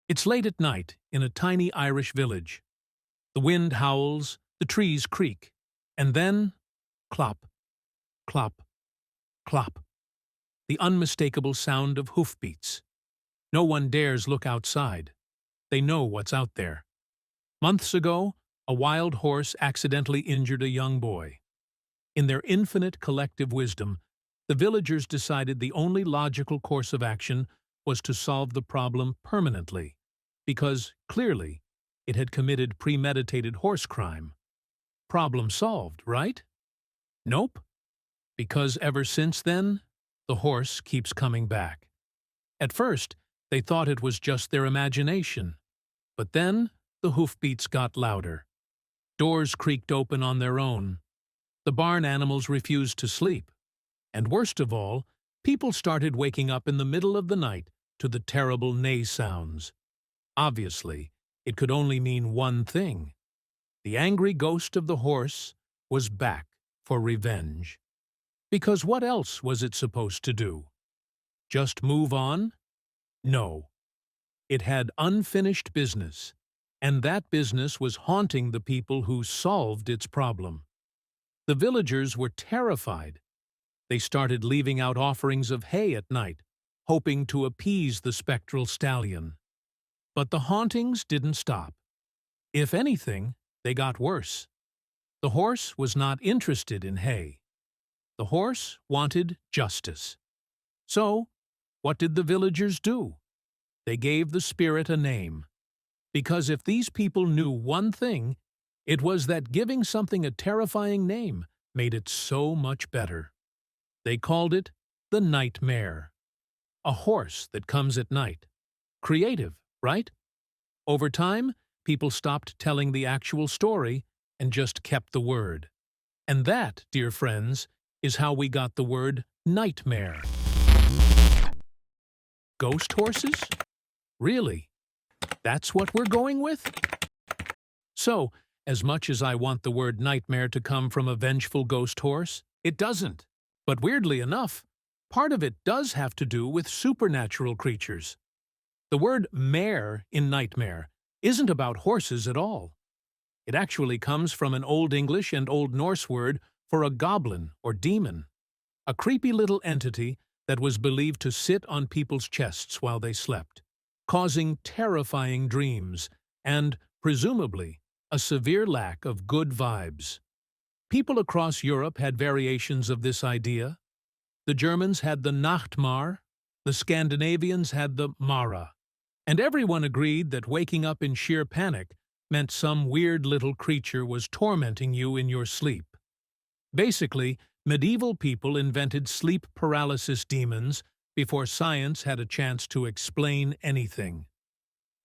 It's late at night in a tiny Irish village. The wind howls, the trees creak, and then clop, clop, clop, the unmistakable sound of hoofbeats. No one dares look outside. They know what's out there. Months ago, a wild horse accidentally injured a young boy. In their infinite collective wisdom, the villagers decided the only logical course of action was to solve the problem permanently, because, clearly, it had committed premeditated horse crime. Problem solved, right? Nope, because ever since then, the horse keeps coming back. At first, they thought it was just their imagination, but then the hoofbeats got louder. Doors creaked open on their own. The barn animals refused to sleep. And worst of all, people started waking up in the middle of the night to the terrible neigh sounds. Obviously, it could only mean one thing. The angry ghost of the horse was back for revenge. Because what else was it supposed to do? Just move on? No. It had unfinished business, and that business was haunting the people who solved its problem. The villagers were terrified. They started leaving out offerings of hay at night, hoping to appease the spectral stallion. But the hauntings didn't stop. If anything, they got worse. The horse was not interested in hay. The horse wanted justice. So, what did the villagers do? They gave the spirit a name. Because if these people knew one thing, it was that giving something a terrifying name made it so much better. They called it the nightmare. A horse that comes at night. Creative, right? Over time, people stopped telling the actual story and just kept the word. And that, dear friends, is how we got the word nightmare. Ghost horses? Really? That's what we're going with? So, as much as I want the word nightmare to come from a vengeful ghost horse, it doesn't. But weirdly enough, part of it does have to do with supernatural creatures. The word mare in nightmare isn't about horses at all. It actually comes from an Old English and Old Norse word for a goblin or demon, a creepy little entity that was believed to sit on people's chests while they slept, causing terrifying dreams and, presumably, a severe lack of good vibes. People across Europe had variations of this idea. The Germans had the Nachtmar, the Scandinavians had the Mara, and everyone agreed that waking up in sheer panic meant some weird little creature was tormenting you in your sleep. Basically, medieval people invented sleep paralysis demons before science had a chance to explain anything.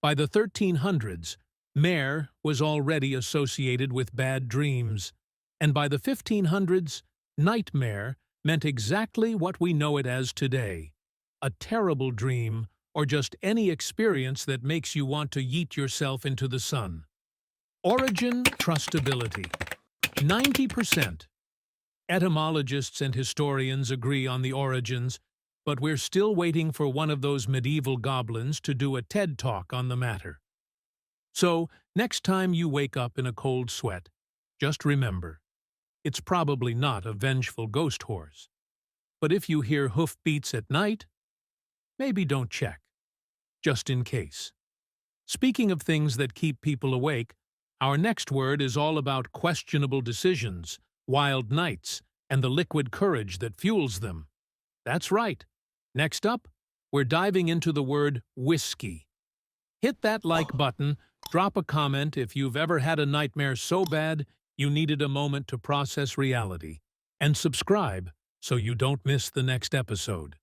By the 1300s, mare was already associated with bad dreams, and by the 1500s, nightmare meant exactly what we know it as today, a terrible dream or just any experience that makes you want to yeet yourself into the sun. Origin trustability, 90%. Etymologists and historians agree on the origins, but we're still waiting for one of those medieval goblins to do a TED Talk on the matter. So, next time you wake up in a cold sweat, just remember, it's probably not a vengeful ghost horse. But if you hear hoofbeats at night, maybe don't check, just in case. Speaking of things that keep people awake, our next word is all about questionable decisions, wild nights, and the liquid courage that fuels them. That's right. Next up, we're diving into the word whiskey. Hit that like button, drop a comment if you've ever had a nightmare so bad you needed a moment to process reality, and subscribe so you don't miss the next episode.